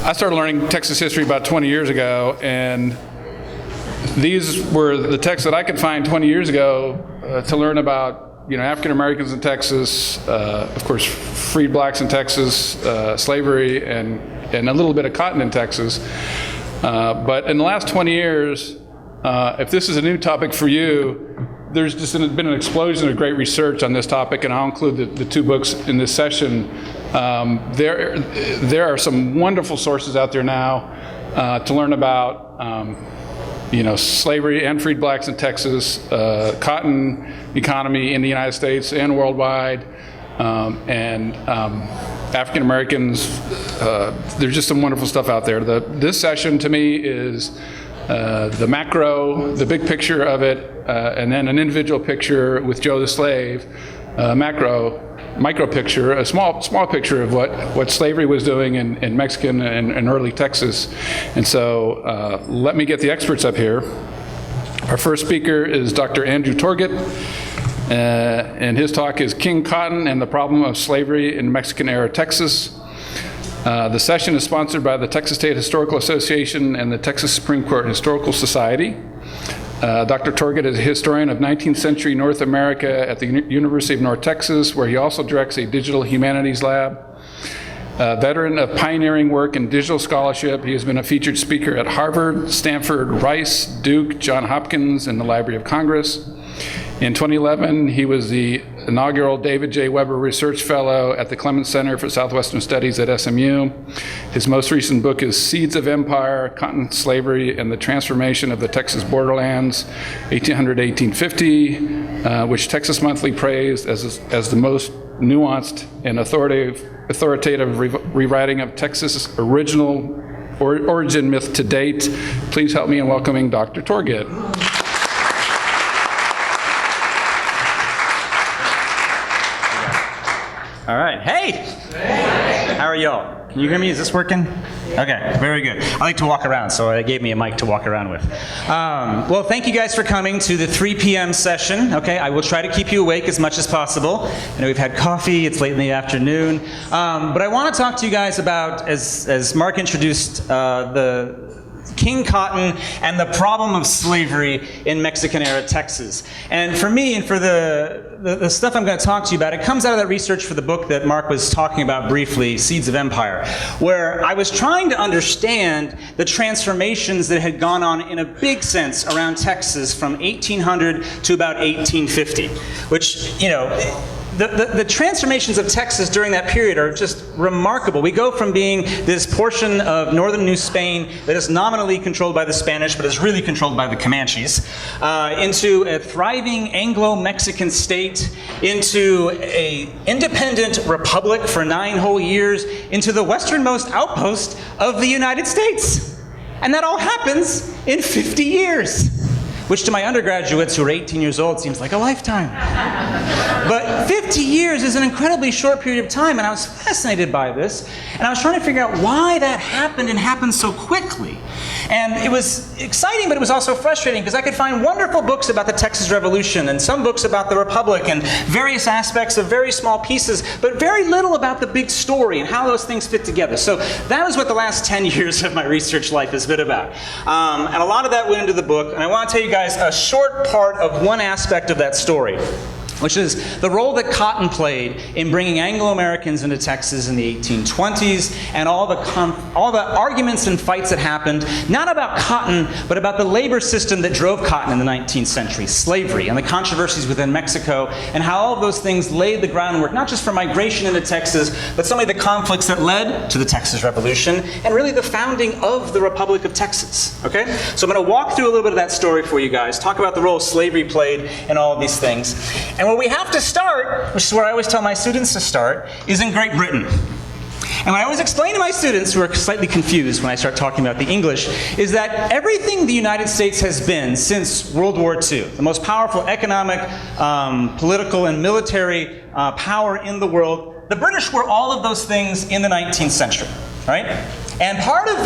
I started learning Texas history about 20 years ago, and these were the texts that I could find 20 years ago to learn about, African Americans in Texas, of course, freed blacks in Texas, slavery, and a little bit of cotton in Texas. But in the last 20 years, if this is a new topic for you, there's just been an explosion of great research on this topic, and I'll include the two books in this session. There are some wonderful sources out there now to learn about slavery and freed blacks in Texas, cotton economy in the United States and worldwide, and African Americans. There's just some wonderful stuff out there. This session to me is the macro, the big picture of it, and then an individual picture with Joe the slave, micro picture, a small picture of what slavery was doing in Mexican and early Texas. And so let me get the experts up here. Our first speaker is Dr. Andrew Torget, and his talk is King Cotton and the Problem of Slavery in Mexican-Era Texas. The session is sponsored by the Texas State Historical Association and the Texas Supreme Court Historical Society. Dr. Torget is a historian of 19th century North America at the University of North Texas, where he also directs a digital humanities lab. Veteran of pioneering work in digital scholarship, he has been a featured speaker at Harvard, Stanford, Rice, Duke, Johns Hopkins, and the Library of Congress. In 2011, he was the inaugural David J. Weber Research Fellow at the Clements Center for Southwestern Studies at SMU. His most recent book is Seeds of Empire, Cotton Slavery and the Transformation of the Texas Borderlands, 1800-1850, which Texas Monthly praised as the most nuanced and authoritative rewriting of Texas' original origin myth to date. Please help me in welcoming Dr. Torget. All right. Hey! How are y'all? Can you hear me? Is this working? Okay, very good. I like to walk around, so they gave me a mic to walk around with. Well, thank you guys for coming to the 3 p.m. session. Okay, I will try to keep you awake as much as possible. I know we've had coffee, it's late in the afternoon. But I want to talk to you guys about, as Mark introduced, the King Cotton and the problem of slavery in Mexican-era Texas. And for me, and for the stuff I'm going to talk to you about, it comes out of that research for the book that Mark was talking about briefly, Seeds of Empire, where I was trying to understand the transformations that had gone on in a big sense around Texas from 1800 to about 1850, which, the transformations of Texas during that period are just remarkable. We go from being this portion of northern New Spain that is nominally controlled by the Spanish, but is really controlled by the Comanches, into a thriving Anglo-Mexican state, into an independent republic for 9 whole years, into the westernmost outpost of the United States. And that all happens in 50 years. Which to my undergraduates who are 18 years old seems like a lifetime. But 50 years is an incredibly short period of time, and I was fascinated by this, and I was trying to figure out why that happened and happened so quickly. And it was exciting, but it was also frustrating, because I could find wonderful books about the Texas Revolution, and some books about the Republic, and various aspects of very small pieces, but very little about the big story and how those things fit together. So that was what the last 10 years of my research life has been about. And a lot of that went into the book, and I want to tell you guys a short part of one aspect of that story, which is the role that cotton played in bringing Anglo-Americans into Texas in the 1820s, and all the arguments and fights that happened, not about cotton, but about the labor system that drove cotton in the 19th century, slavery, and the controversies within Mexico, and how all of those things laid the groundwork, not just for migration into Texas, but some of the conflicts that led to the Texas Revolution, and really the founding of the Republic of Texas, okay? So I'm going to walk through a little bit of that story for you guys, talk about the role slavery played in all of these things. And where we have to start, which is where I always tell my students to start, is in Great Britain. And what I always explain to my students, who are slightly confused when I start talking about the English, is that everything the United States has been since World War II, the most powerful economic, political, and military power in the world, the British were all of those things in the 19th century, right? And part of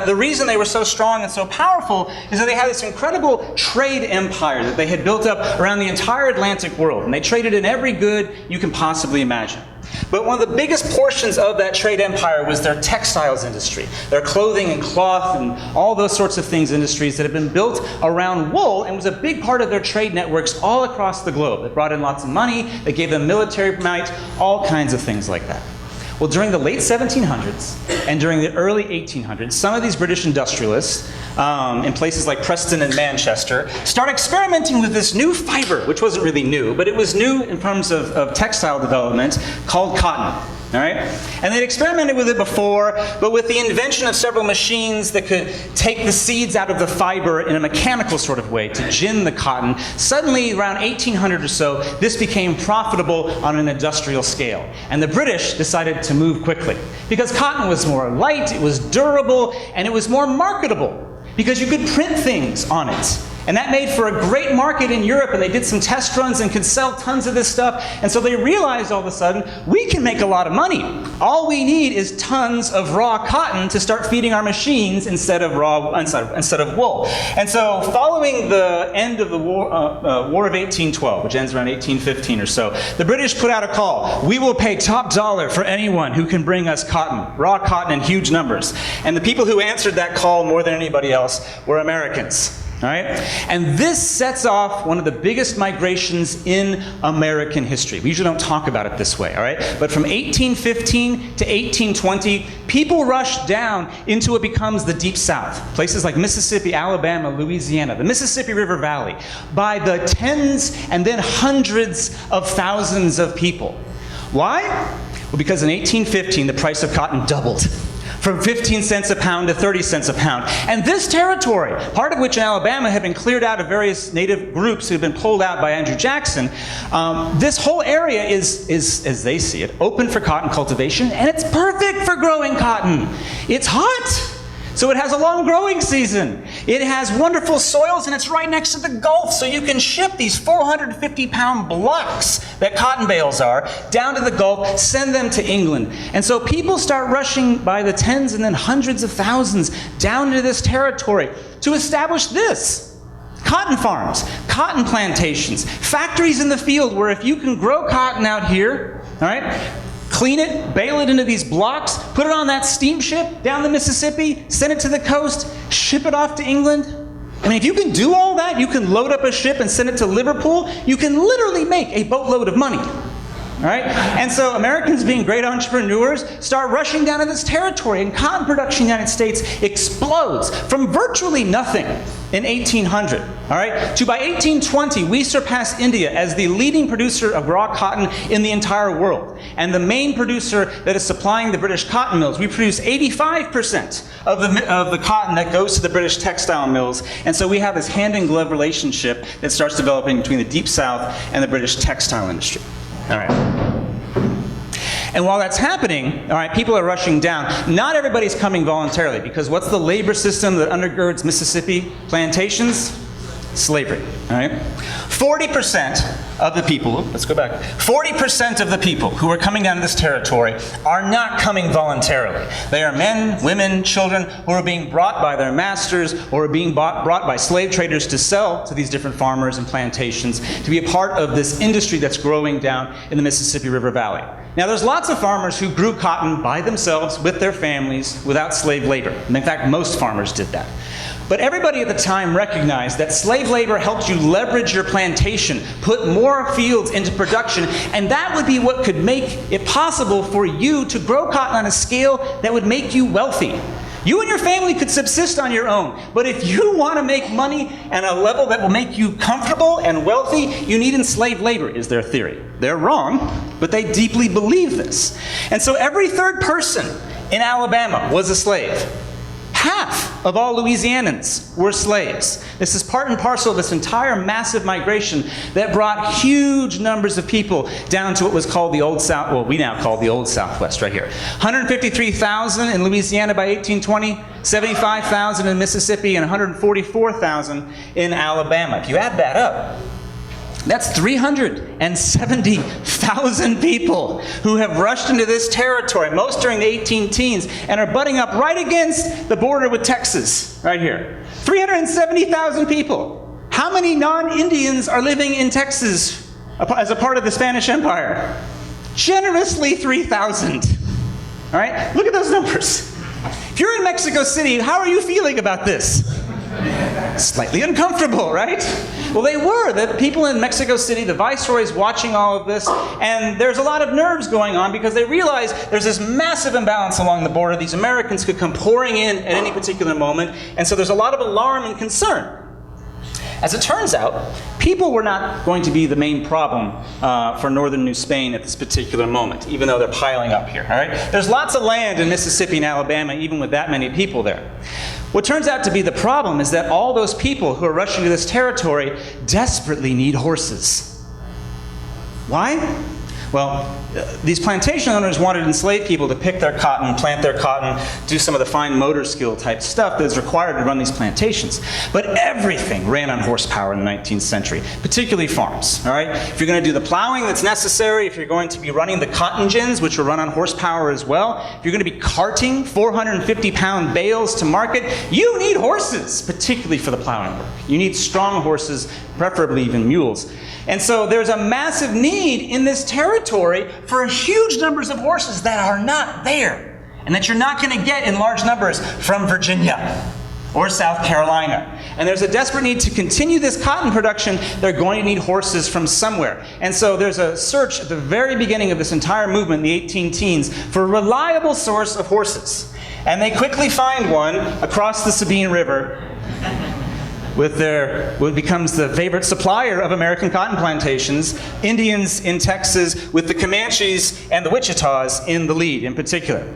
the reason they were so strong and so powerful is that they had this incredible trade empire that they had built up around the entire Atlantic world. And they traded in every good you can possibly imagine. But one of the biggest portions of that trade empire was their textiles industry, their clothing and cloth and all those sorts of things industries that had been built around wool and was a big part of their trade networks all across the globe. It brought in lots of money, they gave them military might, all kinds of things like that. Well, during the late 1700s and during the early 1800s, some of these British industrialists in places like Preston and Manchester start experimenting with this new fiber, which wasn't really new, but it was new in terms of textile development, called cotton. All right? And they'd experimented with it before, but with the invention of several machines that could take the seeds out of the fiber in a mechanical sort of way to gin the cotton, suddenly around 1800 or so, this became profitable on an industrial scale. And the British decided to move quickly because cotton was more light, it was durable, and it was more marketable because you could print things on it. And that made for a great market in Europe, and they did some test runs and could sell tons of this stuff. And so they realized all of a sudden, we can make a lot of money. All we need is tons of raw cotton to start feeding our machines instead of wool. And so following the end of the War of 1812, which ends around 1815 or so, the British put out a call. We will pay top dollar for anyone who can bring us cotton, raw cotton in huge numbers. And the people who answered that call more than anybody else were Americans. All right? And this sets off one of the biggest migrations in American history. We usually don't talk about it this way, all right? But from 1815 to 1820, people rushed down into what becomes the Deep South, places like Mississippi, Alabama, Louisiana, the Mississippi River Valley, by the tens and then hundreds of thousands of people. Why? Well, because in 1815, the price of cotton doubled. From 15 cents a pound to 30 cents a pound. And this territory, part of which in Alabama had been cleared out of various native groups who had been pulled out by Andrew Jackson, this whole area is, as they see it, open for cotton cultivation, and it's perfect for growing cotton. It's hot. So it has a long growing season. It has wonderful soils, and it's right next to the Gulf, so you can ship these 450-pound blocks that cotton bales are down to the Gulf, send them to England. And so people start rushing by the tens and then hundreds of thousands down into this territory to establish this. Cotton farms, cotton plantations, factories in the field where if you can grow cotton out here, all right, clean it, bale it into these blocks, put it on that steamship down the Mississippi, send it to the coast, ship it off to England. I mean, if you can do all that, you can load up a ship and send it to Liverpool, you can literally make a boatload of money. All right? And so Americans, being great entrepreneurs, start rushing down in this territory, and cotton production in the United States explodes from virtually nothing in 1800, all right, to by 1820, we surpass India as the leading producer of raw cotton in the entire world. And the main producer that is supplying the British cotton mills, we produce 85% of the cotton that goes to the British textile mills. And so we have this hand-in-glove relationship that starts developing between the Deep South and the British textile industry. All right. And while that's happening, all right, people are rushing down. Not everybody's coming voluntarily, because what's the labor system that undergirds Mississippi plantations? Slavery, all right? 40% of the people, let's go back, 40% of the people who are coming down to this territory are not coming voluntarily. They are men, women, children who are being brought by their masters or are being brought by slave traders to sell to these different farmers and plantations to be a part of this industry that's growing down in the Mississippi River Valley. Now, there's lots of farmers who grew cotton by themselves with their families without slave labor. And in fact, most farmers did that. But everybody at the time recognized that slave labor helped you leverage your plantation, put more fields into production, and that would be what could make it possible for you to grow cotton on a scale that would make you wealthy. You and your family could subsist on your own, but if you want to make money at a level that will make you comfortable and wealthy, you need enslaved labor, is their theory. They're wrong, but they deeply believe this. And so every third person in Alabama was a slave. Half of all Louisianans were slaves. This is part and parcel of this entire massive migration that brought huge numbers of people down to what was called the Old South, well, we now call the Old Southwest right here. 153,000 in Louisiana by 1820, 75,000 in Mississippi, and 144,000 in Alabama. If you add that up, that's 370,000 people who have rushed into this territory, most during the 18 teens, and are butting up right against the border with Texas, right here. 370,000 people. How many non-Indians are living in Texas as a part of the Spanish Empire? Generously 3,000. All right, look at those numbers. If you're in Mexico City, how are you feeling about this? Slightly uncomfortable, right? Well, they were. The people in Mexico City, the viceroy's watching all of this, and there's a lot of nerves going on because they realize there's this massive imbalance along the border. These Americans could come pouring in at any particular moment, and so there's a lot of alarm and concern. As it turns out, people were not going to be the main problem for northern New Spain at this particular moment, even though they're piling up here, all right? There's lots of land in Mississippi and Alabama, even with that many people there. What turns out to be the problem is that all those people who are rushing to this territory desperately need horses. Why? Well, these plantation owners wanted enslaved people to pick their cotton, plant their cotton, do some of the fine motor skill type stuff that is required to run these plantations. But everything ran on horsepower in the 19th century, particularly farms, all right? If you're going to do the plowing that's necessary, if you're going to be running the cotton gins, which will run on horsepower as well, if you're going to be carting 450-pound bales to market, you need horses, particularly for the plowing work. You need strong horses, preferably even mules. And so there's a massive need in this territory for huge numbers of horses that are not there, and that you're not going to get in large numbers from Virginia or South Carolina. And there's a desperate need to continue this cotton production. They're going to need horses from somewhere. And so there's a search at the very beginning of this entire movement in the 18 teens for a reliable source of horses. And they quickly find one across the Sabine River with what becomes the favorite supplier of American cotton plantations, Indians in Texas, with the Comanches and the Wichitas in the lead in particular.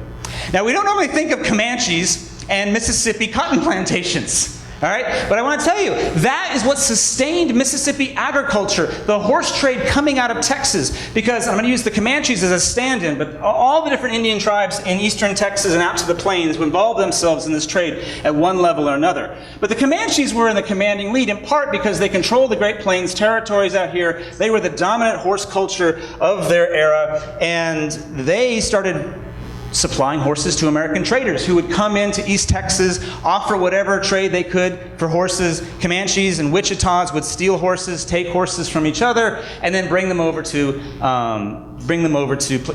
Now, we don't normally think of Comanches and Mississippi cotton plantations. All right, but I want to tell you, that is what sustained Mississippi agriculture, the horse trade coming out of Texas, because I'm going to use the Comanches as a stand-in, but all the different Indian tribes in eastern Texas and out to the plains would involve themselves in this trade at one level or another. But the Comanches were in the commanding lead, in part because they controlled the Great Plains territories out here. They were the dominant horse culture of their era, and they started supplying horses to American traders who would come into East Texas, offer whatever trade they could for horses. Comanches and Wichitas would steal horses, take horses from each other, and then bring them over to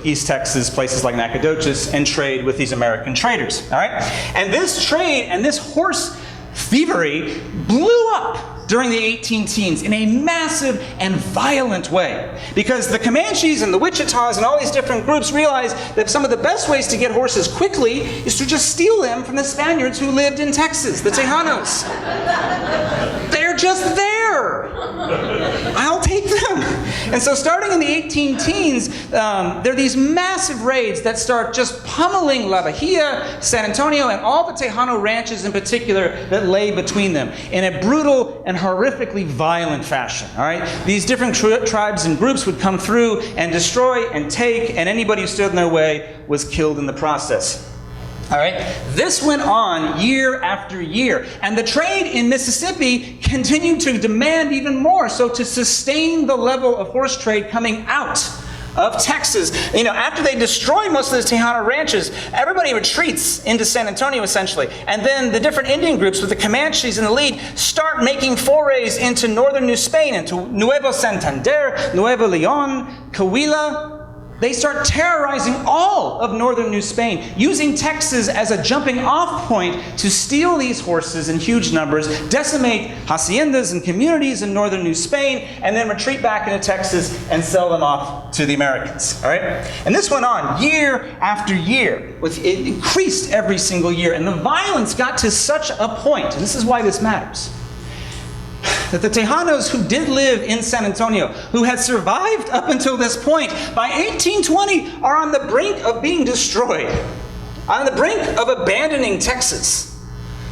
East Texas, places like Nacogdoches, and trade with these American traders. All right, and this trade and this horse thievery blew up during the 18 teens in a massive and violent way, because the Comanches and the Wichitas and all these different groups realized that some of the best ways to get horses quickly is to just steal them from the Spaniards who lived in Texas, the Tejanos. They're just there. I'll take them. And so starting in the 18 teens, there are these massive raids that start just pummeling La Bahia, San Antonio, and all the Tejano ranches in particular that lay between them in a brutal and horrifically violent fashion. All right, these different tribes and groups would come through and destroy and take, and anybody who stood in their way was killed in the process. All right, this went on year after year, and the trade in Mississippi continued to demand even more. So to sustain the level of horse trade coming out of Texas, after they destroy most of the Tejano ranches, everybody retreats into San Antonio essentially, and then the different Indian groups with the Comanches in the lead start making forays into northern New Spain, into Nuevo Santander, Nuevo Leon, Coahuila. They start terrorizing all of northern New Spain, using Texas as a jumping off point to steal these horses in huge numbers, decimate haciendas and communities in northern New Spain, and then retreat back into Texas and sell them off to the Americans. All right? And this went on year after year. It increased every single year, and the violence got to such a point, and this is why this matters, that the Tejanos who did live in San Antonio, who had survived up until this point, by 1820 are on the brink of being destroyed, on the brink of abandoning Texas.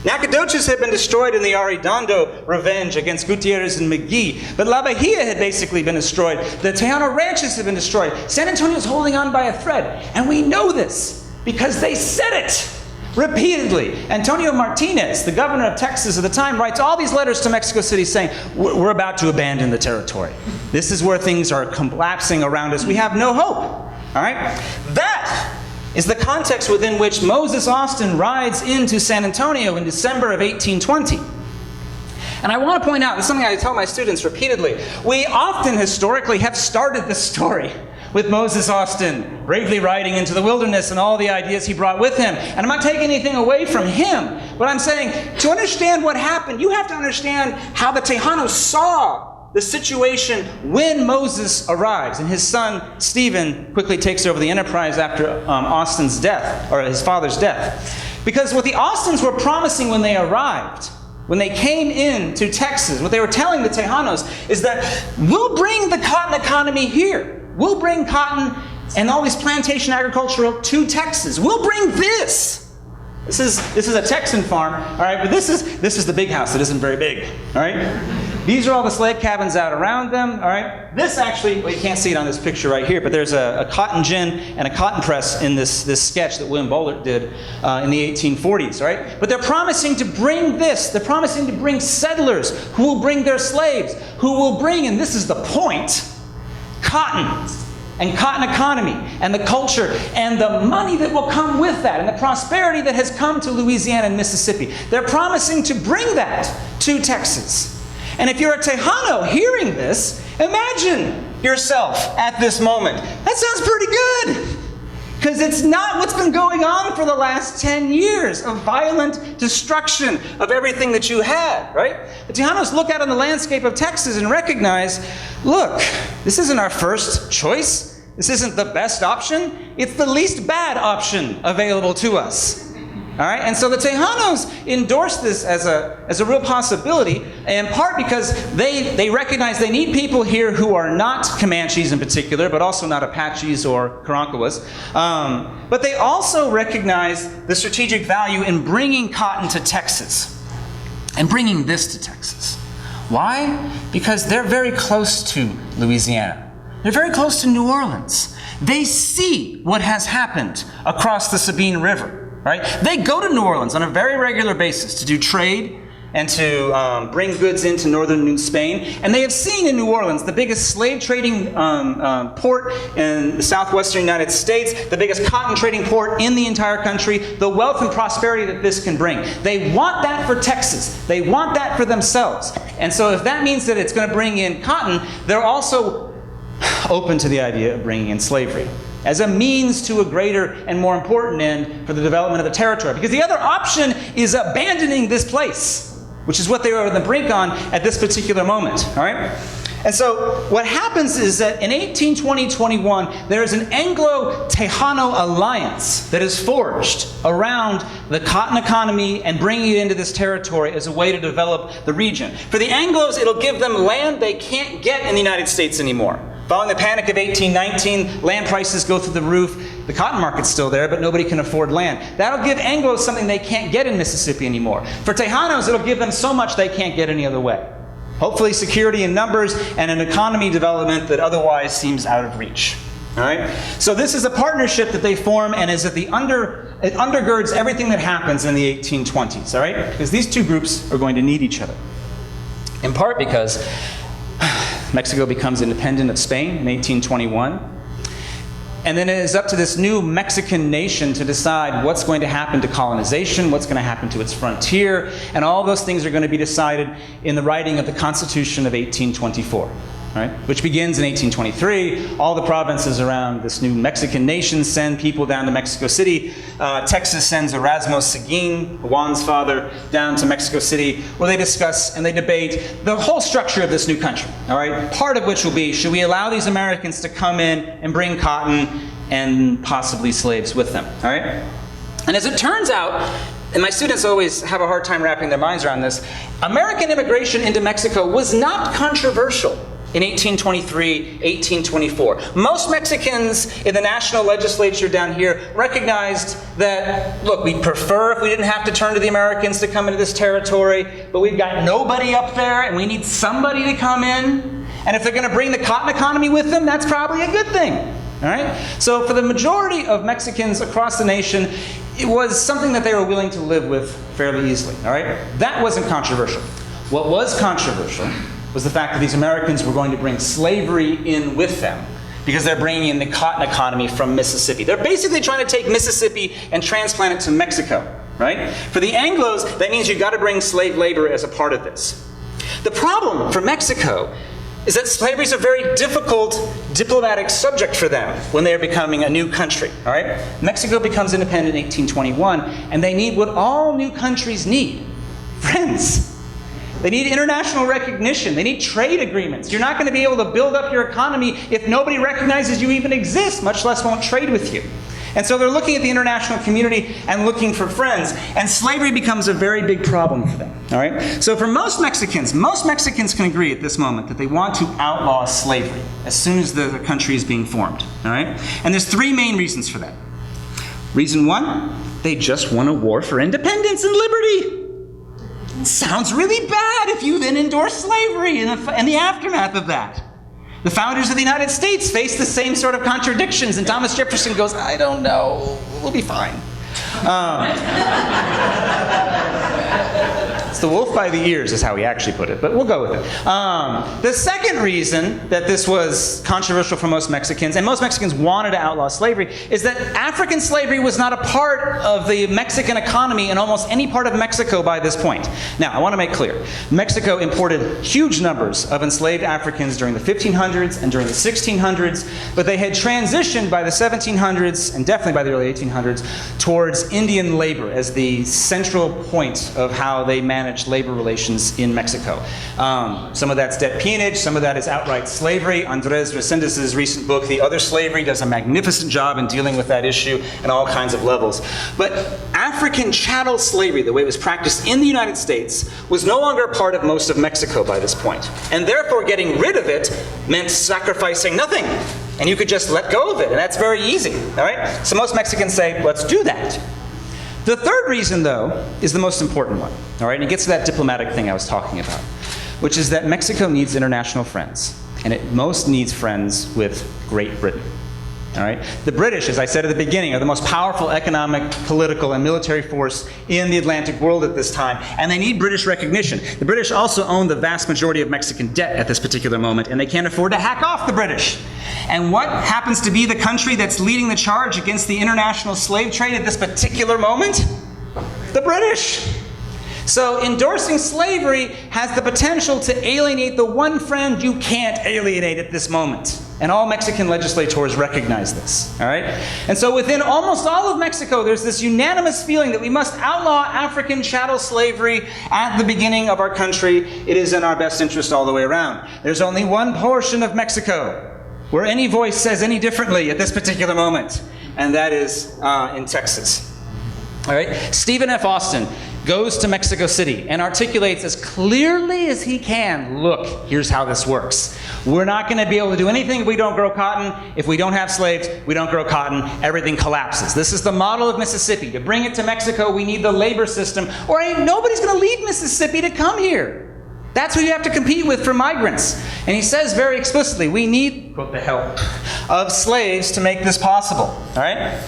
Nacogdoches had been destroyed in the Arredondo revenge against Gutierrez and McGee, but La Bahia had basically been destroyed. The Tejano ranches had been destroyed. San Antonio is holding on by a thread, and we know this because they said it repeatedly. Antonio Martinez, the governor of Texas at the time, writes all these letters to Mexico City saying, we're about to abandon the territory. This is where things are collapsing around us. We have no hope. All right? That is the context within which Moses Austin rides into San Antonio in December of 1820. And I want to point out, this is something I tell my students repeatedly, we often historically have started the story with Moses Austin bravely riding into the wilderness and all the ideas he brought with him. And I'm not taking anything away from him, but I'm saying to understand what happened, you have to understand how the Tejanos saw the situation when Moses arrives and his son Stephen quickly takes over the enterprise after Austin's death, or his father's death. Because what the Austins were promising when they arrived, when they came into Texas, what they were telling the Tejanos is that we'll bring the cotton economy here. We'll bring cotton and all these plantation agriculture to Texas. We'll bring this. This is a Texan farm, all right, but this is the big house that isn't very big, all right? These are all the slave cabins out around them, all right? This actually, well, you can't see it on this picture right here, but there's a cotton gin and a cotton press in this sketch that William Bollert did in the 1840s, all right? But they're promising to bring this. They're promising to bring settlers who will bring their slaves, who will bring, and this is the point, cotton and cotton economy and the culture and the money that will come with that and the prosperity that has come to Louisiana and Mississippi. They're promising to bring that to Texas. And if you're a Tejano hearing this, imagine yourself at this moment. That sounds pretty good. Because it's not what's been going on for the last 10 years of violent destruction of everything that you had, right? The Tejanos look out on the landscape of Texas and recognize, look, this isn't our first choice. This isn't the best option. It's the least bad option available to us. All right, and so the Tejanos endorse this as a real possibility, in part because they recognize they need people here who are not Comanches in particular, but also not Apaches or Karankawas. But they also recognize the strategic value in bringing cotton to Texas and bringing this to Texas. Why? Because they're very close to Louisiana. They're very close to New Orleans. They see what has happened across the Sabine River. Right? They go to New Orleans on a very regular basis to do trade and to bring goods into northern Spain. And they have seen in New Orleans the biggest slave trading port in the southwestern United States, the biggest cotton trading port in the entire country, the wealth and prosperity that this can bring. They want that for Texas. They want that for themselves. And so if that means that it's going to bring in cotton, they're also open to the idea of bringing in slavery as a means to a greater and more important end for the development of the territory. Because the other option is abandoning this place, which is what they were on the brink on at this particular moment, all right? And so what happens is that in 1820-21, there is an Anglo-Tejano alliance that is forged around the cotton economy and bringing it into this territory as a way to develop the region. For the Anglos, it'll give them land they can't get in the United States anymore. Following the Panic of 1819, land prices go through the roof. The cotton market's still there, but nobody can afford land. That'll give Anglos something they can't get in Mississippi anymore. For Tejanos, it'll give them so much they can't get any other way. Hopefully security in numbers and an economy development that otherwise seems out of reach. All right? So this is a partnership that they form and is at it undergirds everything that happens in the 1820s, all right? Because these two groups are going to need each other. In part because Mexico becomes independent of Spain in 1821. And then it is up to this new Mexican nation to decide what's going to happen to colonization, what's going to happen to its frontier, and all those things are going to be decided in the writing of the Constitution of 1824. Right? Which begins in 1823. All the provinces around this new Mexican nation send people down to Mexico City. Texas sends Erasmo Seguin, Juan's father, down to Mexico City, where they discuss and they debate the whole structure of this new country. All right? Part of which will be, should we allow these Americans to come in and bring cotton and possibly slaves with them? All right? And as it turns out, and my students always have a hard time wrapping their minds around this, American immigration into Mexico was not controversial in 1823, 1824. Most Mexicans in the national legislature down here recognized that, look, we'd prefer if we didn't have to turn to the Americans to come into this territory, but we've got nobody up there and we need somebody to come in. And if they're going to bring the cotton economy with them, that's probably a good thing. All right? So for the majority of Mexicans across the nation, it was something that they were willing to live with fairly easily. All right? That wasn't controversial. What was controversial was the fact that these Americans were going to bring slavery in with them because they're bringing in the cotton economy from Mississippi. They're basically trying to take Mississippi and transplant it to Mexico, right? For the Anglos, that means you've got to bring slave labor as a part of this. The problem for Mexico is that slavery is a very difficult diplomatic subject for them when they are becoming a new country, all right? Mexico becomes independent in 1821, and they need what all new countries need: friends. They need international recognition. They need trade agreements. You're not going to be able to build up your economy if nobody recognizes you even exist, much less won't trade with you. And so they're looking at the international community and looking for friends. And slavery becomes a very big problem for them. All right? So for most Mexicans can agree at this moment that they want to outlaw slavery as soon as the country is being formed. All right? And there's three main reasons for that. Reason one, they just want a war for independence and liberty. Sounds really bad if you then endorse slavery in the aftermath of that. The founders of the United States faced the same sort of contradictions, and Thomas Jefferson goes, I don't know, we'll be fine. It's the wolf by the ears is how he actually put it, but we'll go with it. The second reason that this was controversial for most Mexicans, and most Mexicans wanted to outlaw slavery, is that African slavery was not a part of the Mexican economy in almost any part of Mexico by this point. Now, I want to make clear, Mexico imported huge numbers of enslaved Africans during the 1500s and during the 1600s, but they had transitioned by the 1700s, and definitely by the early 1800s, towards Indian labor as the central point of how they managed labor relations in Mexico. Some of that's debt peonage, some of that is outright slavery. Andrés Resendez's recent book, The Other Slavery, does a magnificent job in dealing with that issue at all kinds of levels. But African chattel slavery, the way it was practiced in the United States, was no longer a part of most of Mexico by this point. And therefore getting rid of it meant sacrificing nothing. And you could just let go of it, and that's very easy, all right? So most Mexicans say, let's do that. The third reason, though, is the most important one, all right? And it gets to that diplomatic thing I was talking about, which is that Mexico needs international friends, and it most needs friends with Great Britain, all right? The British, as I said at the beginning, are the most powerful economic, political, and military force in the Atlantic world at this time, and they need British recognition. The British also own the vast majority of Mexican debt at this particular moment, and they can't afford to hack off the British. And what happens to be the country that's leading the charge against the international slave trade at this particular moment? The British. So endorsing slavery has the potential to alienate the one friend you can't alienate at this moment. And all Mexican legislators recognize this, all right? And so within almost all of Mexico, there's this unanimous feeling that we must outlaw African chattel slavery at the beginning of our country. It is in our best interest all the way around. There's only one portion of Mexico where any voice says any differently at this particular moment, and that is in Texas. All right? Stephen F. Austin goes to Mexico City and articulates as clearly as he can, look, here's how this works. We're not going to be able to do anything if we don't grow cotton. If we don't have slaves, we don't grow cotton, everything collapses. This is the model of Mississippi. To bring it to Mexico, we need the labor system, or nobody's going to leave Mississippi to come here. That's who you have to compete with for migrants. And he says very explicitly, we need, quote, the help of slaves to make this possible, all right?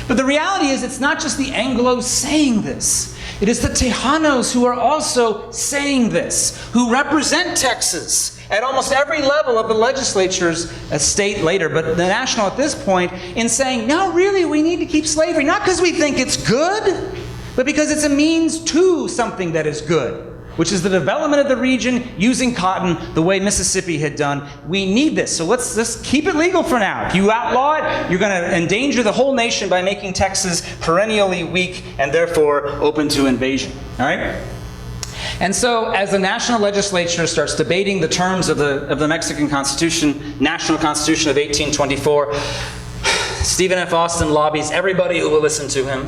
But the reality is it's not just the Anglos saying this. It is the Tejanos who are also saying this, who represent Texas at almost every level of the legislature's state later, but the national at this point, in saying, no, really, we need to keep slavery, not because we think it's good, but because it's a means to something that is good, which is the development of the region using cotton the way Mississippi had done. We need this, so let's just keep it legal for now. If you outlaw it, you're going to endanger the whole nation by making Texas perennially weak and therefore open to invasion, all right? And so as the national legislature starts debating the terms of the Mexican Constitution, National Constitution of 1824, Stephen F. Austin lobbies everybody who will listen to him.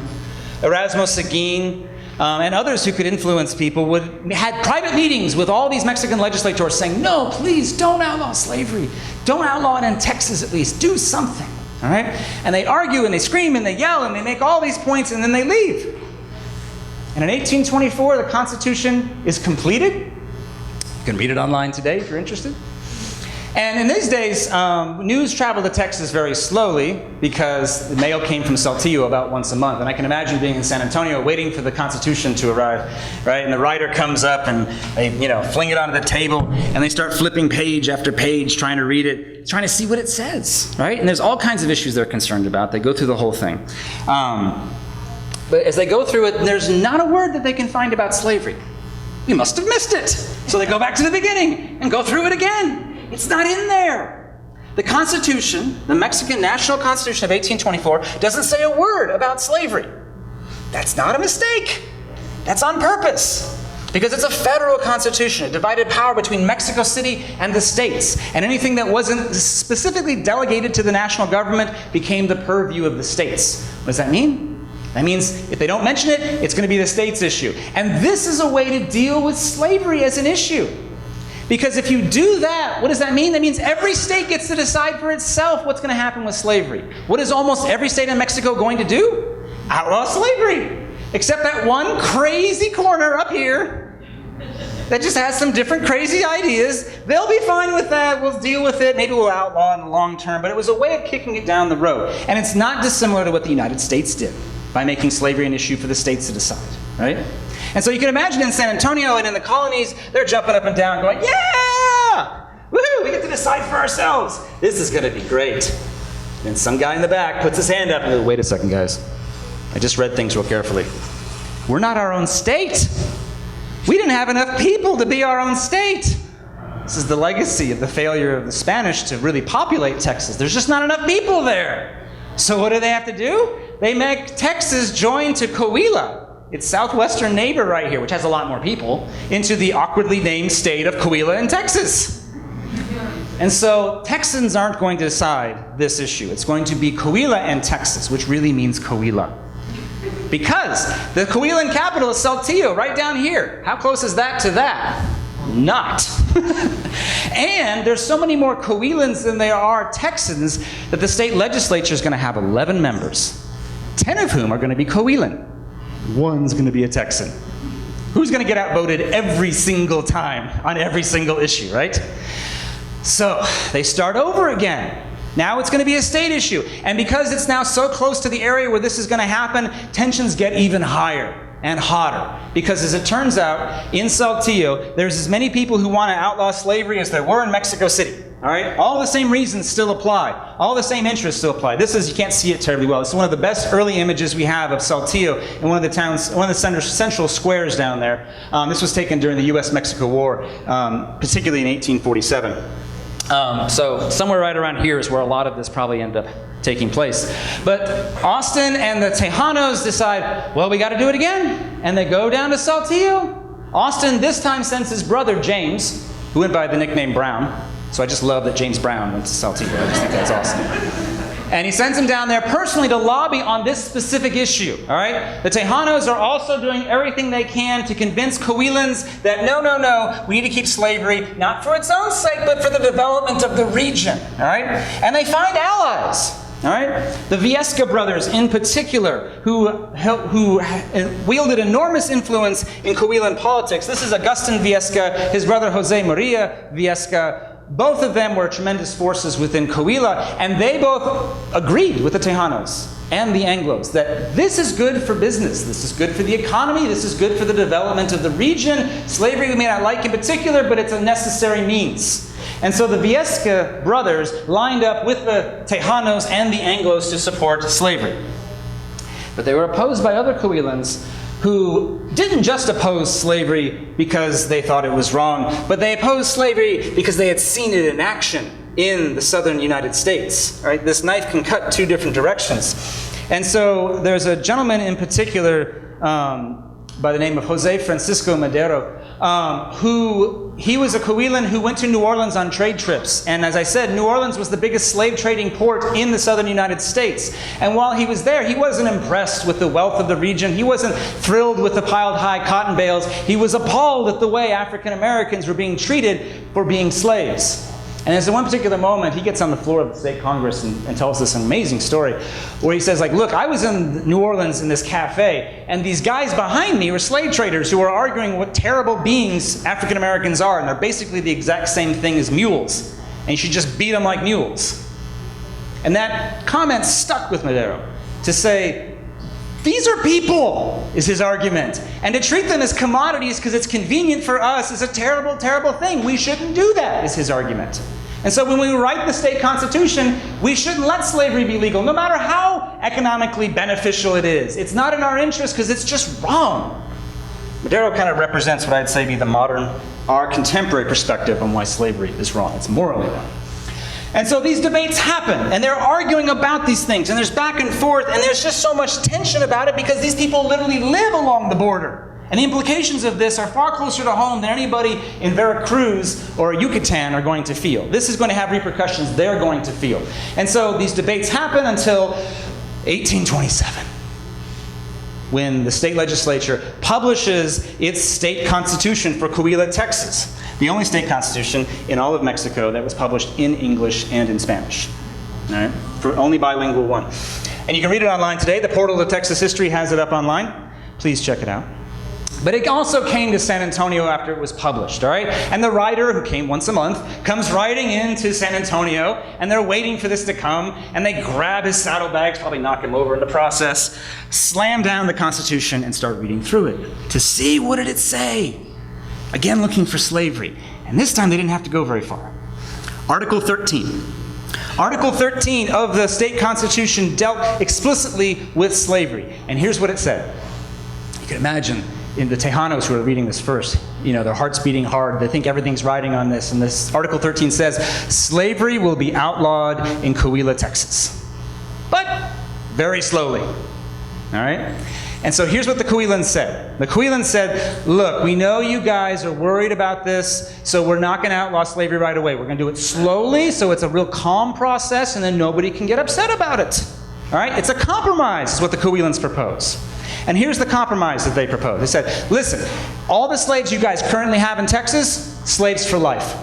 Erasmo Seguin, and others who could influence people had private meetings with all these Mexican legislators saying, no, please don't outlaw slavery. Don't outlaw it in Texas at least. Do something, all right? And they argue and they scream and they yell and they make all these points and then they leave. And in 1824, the Constitution is completed. You can read it online today if you're interested. And in these days, news traveled to Texas very slowly because the mail came from Saltillo about once a month. And I can imagine being in San Antonio waiting for the Constitution to arrive, right? And the writer comes up and they, fling it onto the table and they start flipping page after page, trying to read it, trying to see what it says, right? And there's all kinds of issues they're concerned about. They go through the whole thing. But as they go through it, there's not a word that they can find about slavery. We must have missed it. So they go back to the beginning and go through it again. It's not in there. The Constitution, the Mexican National Constitution of 1824, doesn't say a word about slavery. That's not a mistake. That's on purpose. Because it's a federal constitution. It divided power between Mexico City and the states. And anything that wasn't specifically delegated to the national government became the purview of the states. What does that mean? That means if they don't mention it, it's going to be the state's issue. And this is a way to deal with slavery as an issue. Because if you do that, what does that mean? That means every state gets to decide for itself what's going to happen with slavery. What is almost every state in Mexico going to do? Outlaw slavery. Except that one crazy corner up here that just has some different crazy ideas. They'll be fine with that. We'll deal with it. Maybe we'll outlaw in the long term. But it was a way of kicking it down the road. And it's not dissimilar to what the United States did by making slavery an issue for the states to decide, right? And so you can imagine in San Antonio and in the colonies, they're jumping up and down going, yeah! Woohoo! We get to decide for ourselves. This is going to be great. And some guy in the back puts his hand up and goes, wait a second, guys. I just read things real carefully. We're not our own state. We didn't have enough people to be our own state. This is the legacy of the failure of the Spanish to really populate Texas. There's just not enough people there. So what do they have to do? They make Texas join to Coahuila, its southwestern neighbor right here, which has a lot more people, into the awkwardly named state of Coahuila in Texas. And so Texans aren't going to decide this issue. It's going to be Coahuila and Texas, which really means Coahuila. Because the Coahuilan capital is Saltillo, right down here. How close is that to that? Not. And there's so many more Coahuilans than there are Texans that the state legislature is going to have 11 members, 10 of whom are going to be Coahuilan. One's going to be a Texan. Who's going to get outvoted every single time on every single issue, right? So they start over again. Now it's going to be a state issue. And because it's now so close to the area where this is going to happen, tensions get even higher and hotter. Because as it turns out, in Saltillo, there's as many people who want to outlaw slavery as there were in Mexico City. All right? All the same reasons still apply. All the same interests still apply. This is, you can't see it terribly well. This is one of the best early images we have of Saltillo in one of the towns, one of the central squares down there. This was taken during the US-Mexico War, particularly in 1847. So somewhere right around here is where a lot of this probably ended up taking place. But Austin and the Tejanos decide, well, we got to do it again. And they go down to Saltillo. Austin this time sends his brother, James, who went by the nickname Brown. So I just love that James Brown went to Saltillo. I just think that's awesome. And he sends him down there personally to lobby on this specific issue, all right? The Tejanos are also doing everything they can to convince Coahuilans that no, we need to keep slavery, not for its own sake, but for the development of the region, all right? And they find allies, all right? The V Eska brothers in particular, who wielded enormous influence in Coahuilan politics. This is Agustin V Eska, his brother Jose Maria V Eska. Both of them were tremendous forces within Coahuila, and they both agreed with the Tejanos and the Anglos that this is good for business, this is good for the economy, this is good for the development of the region. Slavery we may not like in particular, but it's a necessary means. And so the V Eska brothers lined up with the Tejanos and the Anglos to support slavery. But they were opposed by other Coahuilans who didn't just oppose slavery because they thought it was wrong, but they opposed slavery because they had seen it in action in the southern United States. Right? This knife can cut two different directions. And so there's a gentleman in particular by the name of Jose Francisco Madero, he was a Coahuilan who went to New Orleans on trade trips. And as I said, New Orleans was the biggest slave trading port in the southern United States. And while he was there, he wasn't impressed with the wealth of the region. He wasn't thrilled with the piled high cotton bales. He was appalled at the way African Americans were being treated for being slaves. And there's one particular moment, he gets on the floor of the state Congress and tells this amazing story where he says, like, look, I was in New Orleans in this cafe, and these guys behind me were slave traders who were arguing what terrible beings African Americans are, and they're basically the exact same thing as mules, and you should just beat them like mules. And that comment stuck with Madero to say, these are people, is his argument. And to treat them as commodities because it's convenient for us is a terrible, terrible thing. We shouldn't do that, is his argument. And so when we write the state constitution, we shouldn't let slavery be legal, no matter how economically beneficial it is. It's not in our interest because it's just wrong. Madero kind of represents what I'd say be the modern, our contemporary perspective on why slavery is wrong. It's morally wrong. And so these debates happen, and they're arguing about these things, and there's back and forth, and there's just so much tension about it because these people literally live along the border. And the implications of this are far closer to home than anybody in Veracruz or Yucatan are going to feel. This is going to have repercussions they're going to feel. And so these debates happen until 1827, when the state legislature publishes its state constitution for Coahuila, Texas. The only state constitution in all of Mexico that was published in English and in Spanish. All right? For only bilingual one. And you can read it online today. The Portal to Texas History has it up online. Please check it out. But it also came to San Antonio after it was published, all right? And the writer, who came once a month, comes riding into San Antonio, and they're waiting for this to come, and they grab his saddlebags, probably knock him over in the process, slam down the Constitution, and start reading through it to see what did it say. Again, looking for slavery. And this time they didn't have to go very far. Article 13. Article 13 of the state constitution dealt explicitly with slavery. And here's what it said. You can imagine in the Tejanos who are reading this first, you know, their hearts beating hard. They think everything's riding on this. And this Article 13 says, slavery will be outlawed in Coahuila, Texas. But very slowly. All right? And so here's what the Coahuilans said. The Coahuilans said, look, we know you guys are worried about this, so we're not going to outlaw slavery right away. We're going to do it slowly, so it's a real calm process, and then nobody can get upset about it. All right? It's a compromise, is what the Coahuilans propose. And here's the compromise that they propose. They said, listen, all the slaves you guys currently have in Texas, slaves for life.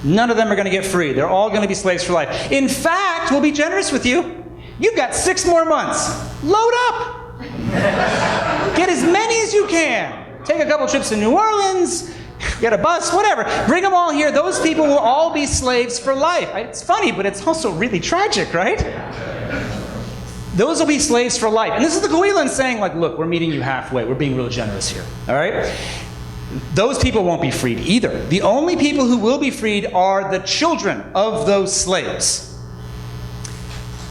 None of them are going to get free. They're all going to be slaves for life. In fact, we'll be generous with you. You've got 6 more months. Load up. Get as many as you can. Take a couple trips to New Orleans, get a bus, whatever. Bring them all here. Those people will all be slaves for life. It's funny, but it's also really tragic, right? Those will be slaves for life. And this is the Coahuilans saying, like, look, we're meeting you halfway. We're being real generous here, all right? Those people won't be freed either. The only people who will be freed are the children of those slaves.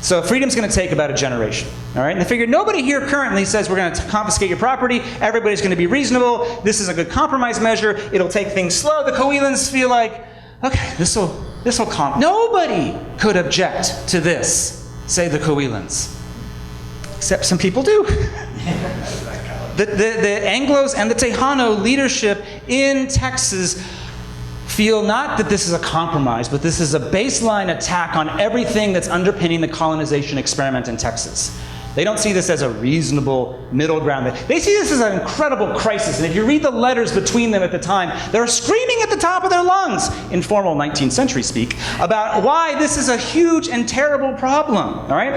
So freedom's going to take about a generation, all right? And they figured nobody here currently says we're going to confiscate your property. Everybody's going to be reasonable. This is a good compromise measure. It'll take things slow. The Coahuilans feel like, okay, this will calm. Nobody could object to this, say the Coahuilans. Except some people do. The Anglos and the Tejano leadership in Texas feel not that this is a compromise, but this is a baseline attack on everything that's underpinning the colonization experiment in Texas. They don't see this as a reasonable middle ground. They see this as an incredible crisis. And if you read the letters between them at the time, they're screaming at the top of their lungs, in formal 19th century speak, about why this is a huge and terrible problem, all right?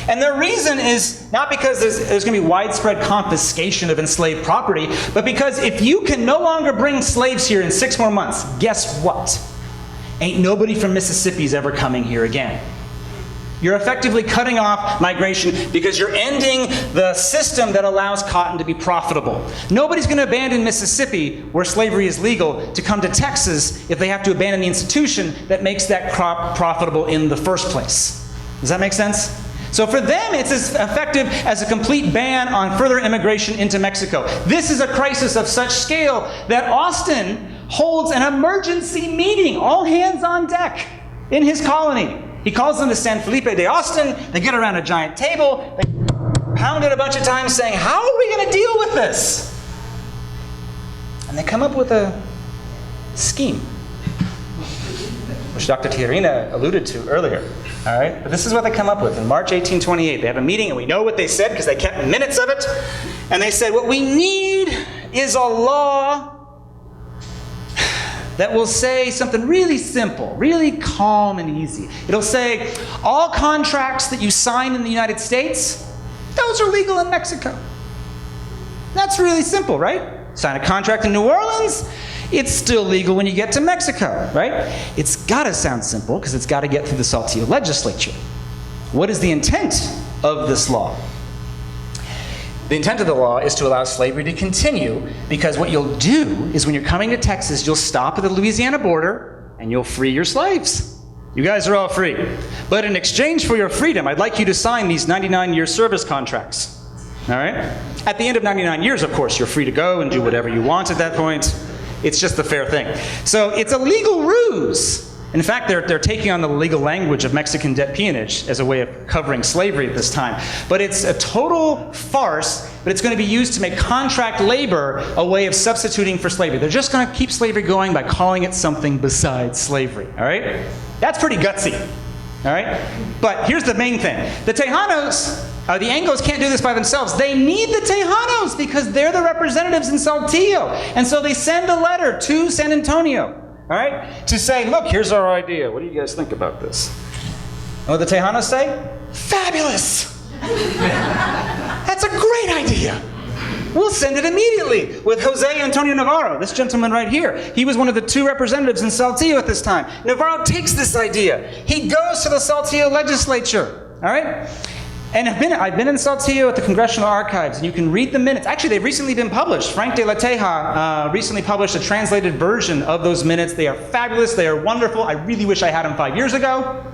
And their reason is not because there's going to be widespread confiscation of enslaved property, but because if you can no longer bring slaves here in 6 more months, guess what? Ain't nobody from Mississippi's ever coming here again. You're effectively cutting off migration because you're ending the system that allows cotton to be profitable. Nobody's going to abandon Mississippi, where slavery is legal, to come to Texas if they have to abandon the institution that makes that crop profitable in the first place. Does that make sense? So for them, it's as effective as a complete ban on further immigration into Mexico. This is a crisis of such scale that Austin holds an emergency meeting, all hands on deck, in his colony. He calls them to San Felipe de Austin. They get around a giant table. They pound it a bunch of times saying, how are we going to deal with this? And they come up with a scheme, which Dr. Tijerina alluded to earlier. All right? But this is what they come up with. In March 1828, they have a meeting, and we know what they said because they kept minutes of it. And they said, what we need is a law that will say something really simple, really calm and easy. It'll say, all contracts that you sign in the United States, those are legal in Mexico. That's really simple, right? Sign a contract in New Orleans, it's still legal when you get to Mexico, right? It's got to sound simple because it's got to get through the Saltillo legislature. What is the intent of this law? The intent of the law is to allow slavery to continue, because what you'll do is when you're coming to Texas, you'll stop at the Louisiana border and you'll free your slaves. You guys are all free. But in exchange for your freedom, I'd like you to sign these 99-year service contracts. All right? At the end of 99 years, of course, you're free to go and do whatever you want at that point. It's just the fair thing. So it's a legal ruse. In fact, they're taking on the legal language of Mexican debt peonage as a way of covering slavery at this time. But it's a total farce, but it's going to be used to make contract labor a way of substituting for slavery. They're just going to keep slavery going by calling it something besides slavery, all right? That's pretty gutsy, all right? But here's the main thing. The Tejanos, the Anglos can't do this by themselves. They need the Tejanos because they're the representatives in Saltillo. And so they send a letter to San Antonio, all right, to say, look, here's our idea. What do you guys think about this? And what the Tejanos say? Fabulous! That's a great idea. We'll send it immediately with Jose Antonio Navarro, this gentleman right here. He was one of the 2 representatives in Saltillo at this time. Navarro takes this idea. He goes to the Saltillo legislature, all right? And I've been in Saltillo at the Congressional Archives, and you can read the minutes. Actually, they've recently been published. Frank de la Teja recently published a translated version of those minutes. They are fabulous. They are wonderful. I really wish I had them 5 years ago,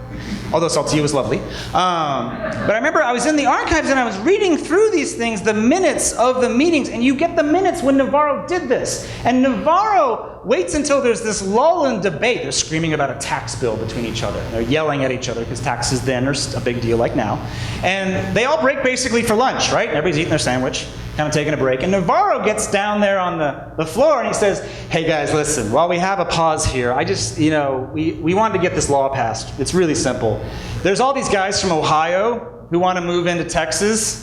although Saltillo was lovely. But I remember I was in the archives, and I was reading through these things, the minutes of the meetings, and you get the minutes when Navarro did this. And Navarro waits until there's this lull in debate. They're screaming about a tax bill between each other. They're yelling at each other because taxes then are a big deal like now. And they all break basically for lunch, right? Everybody's eating their sandwich, kind of taking a break. And Navarro gets down there on the floor and he says, hey guys, listen, while we have a pause here, I just, we wanted to get this law passed. It's really simple. There's all these guys from Ohio who want to move into Texas.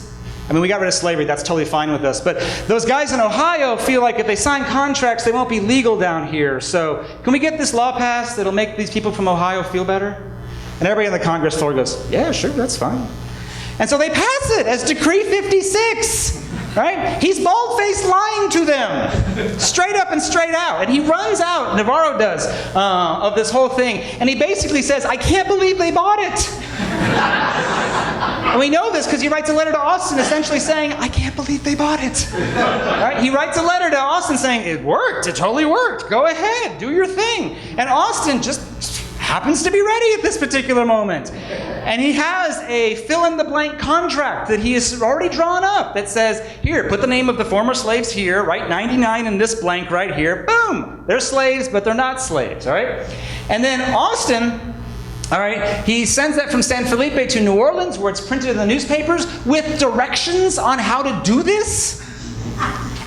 I mean, we got rid of slavery, that's totally fine with us. But those guys in Ohio feel like if they sign contracts, they won't be legal down here. So can we get this law passed that'll make these people from Ohio feel better? And everybody in the Congress floor goes, yeah, sure, that's fine. And so they pass it as Decree 56, right? He's bald-faced lying to them, straight up and straight out. And he runs out, Navarro does, of this whole thing. And he basically says, I can't believe they bought it. And we know this because he writes a letter to Austin essentially saying, I can't believe they bought it. Right? He writes a letter to Austin saying, it worked, it totally worked. Go ahead, do your thing. And Austin just happens to be ready at this particular moment. And he has a fill-in-the-blank contract that he has already drawn up that says, here, put the name of the former slaves here, write 99 in this blank right here. Boom! They're slaves, but they're not slaves, all right? And then Austin, all right, he sends that from San Felipe to New Orleans, where it's printed in the newspapers with directions on how to do this.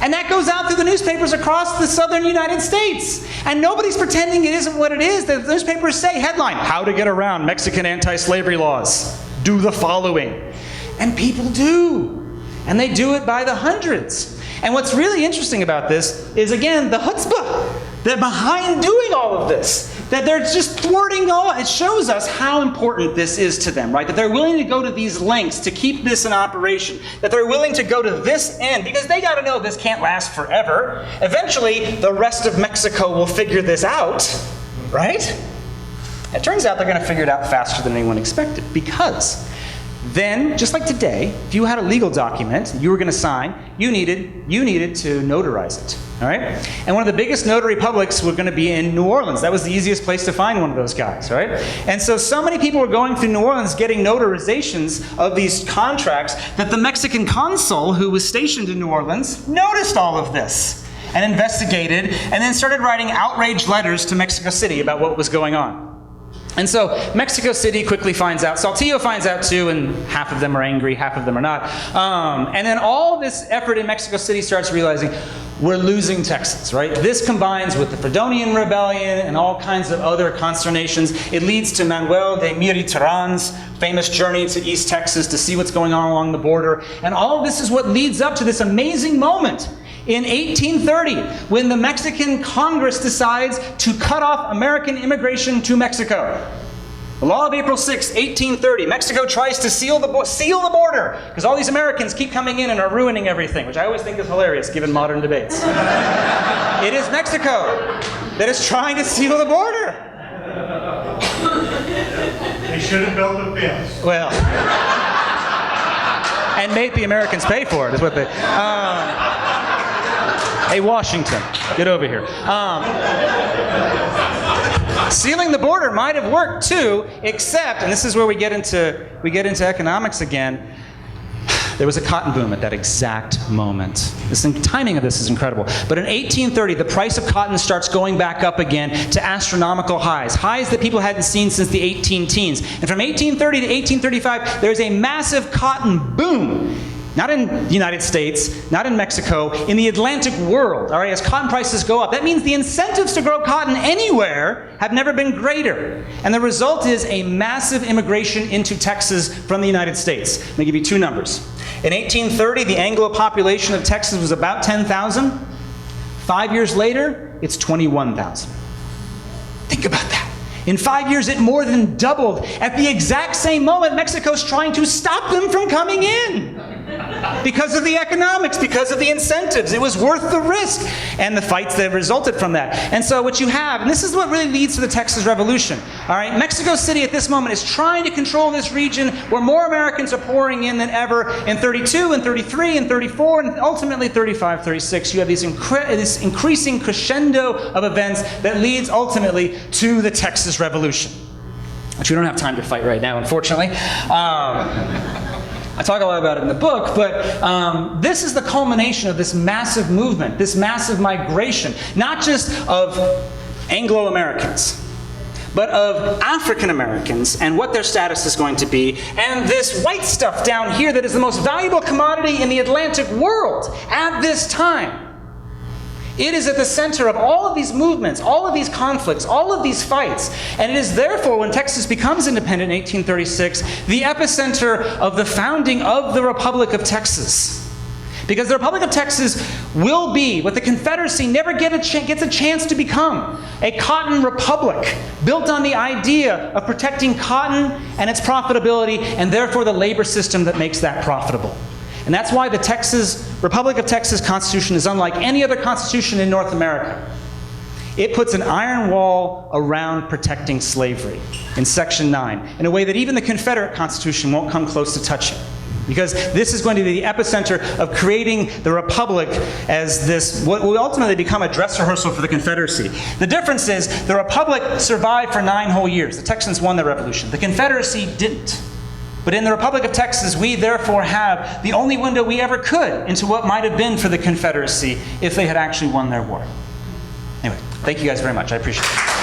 And that goes out through the newspapers across the southern United States. And nobody's pretending it isn't what it is. The newspapers say, headline, how to get around Mexican anti-slavery laws. Do the following. And people do. And they do it by the hundreds. And what's really interesting about this is, again, the chutzpah. They're behind doing all of this. That they're just thwarting all. It shows us how important this is to them, right? That they're willing to go to these lengths to keep this in operation. That they're willing to go to this end because they got to know this can't last forever. Eventually, the rest of Mexico will figure this out, right? It turns out they're going to figure it out faster than anyone expected because then, just like today, if you had a legal document you were going to sign, you needed to notarize it. All right? And one of the biggest notary publics were going to be in New Orleans. That was the easiest place to find one of those guys, right? And so many people were going through New Orleans getting notarizations of these contracts that the Mexican consul who was stationed in New Orleans noticed all of this and investigated and then started writing outrage letters to Mexico City about what was going on. And so Mexico City quickly finds out, Saltillo finds out too, and half of them are angry, half of them are not. And then all this effort in Mexico City starts realizing, we're losing Texas, right? This combines with the Fredonian Rebellion and all kinds of other consternations. It leads to Manuel de Miriterán's famous journey to East Texas to see what's going on along the border. And all of this is what leads up to this amazing moment in 1830, when the Mexican Congress decides to cut off American immigration to Mexico. The law of April 6, 1830, Mexico tries to seal the border because all these Americans keep coming in and are ruining everything, which I always think is hilarious given modern debates. It is Mexico that is trying to seal the border. They should have built a fence. Well, and made the Americans pay for it is what they... Hey, Washington, get over here. Sealing the border might have worked too, except, and this is where we get into economics again, there was a cotton boom at that exact moment. The timing of this is incredible. But in 1830, the price of cotton starts going back up again to astronomical highs, highs that people hadn't seen since the 18-teens. And from 1830 to 1835, there's a massive cotton boom. Not in the United States, not in Mexico, in the Atlantic world, all right, as cotton prices go up. That means the incentives to grow cotton anywhere have never been greater. And the result is a massive immigration into Texas from the United States. Let me give you two numbers. In 1830, the Anglo population of Texas was about 10,000. 5 years later, it's 21,000. Think about that. In 5 years, it more than doubled. At the exact same moment, Mexico's trying to stop them from coming in. Because of the economics, because of the incentives. It was worth the risk and the fights that resulted from that. And so what you have, and this is what really leads to the Texas Revolution. All right, Mexico City at this moment is trying to control this region where more Americans are pouring in than ever. In 32 and 33 and 34 and ultimately 35, 36, you have this increasing crescendo of events that leads ultimately to the Texas Revolution, which we don't have time to fight right now, unfortunately. I talk a lot about it in the book, but this is the culmination of this massive movement, this massive migration, not just of Anglo-Americans, but of African-Americans and what their status is going to be, and this white stuff down here that is the most valuable commodity in the Atlantic world at this time. It is at the center of all of these movements, all of these conflicts, all of these fights. And it is therefore, when Texas becomes independent in 1836, the epicenter of the founding of the Republic of Texas. Because the Republic of Texas will be what the Confederacy never gets a chance to become, a cotton republic built on the idea of protecting cotton and its profitability, and therefore the labor system that makes that profitable. And that's why the Republic of Texas Constitution is unlike any other constitution in North America. It puts an iron wall around protecting slavery in Section 9 in a way that even the Confederate Constitution won't come close to touching. Because this is going to be the epicenter of creating the Republic as this, what will ultimately become a dress rehearsal for the Confederacy. The difference is the Republic survived for 9 whole years. The Texans won the Revolution. The Confederacy didn't. But in the Republic of Texas, we therefore have the only window we ever could into what might have been for the Confederacy if they had actually won their war. Anyway, thank you guys very much. I appreciate it.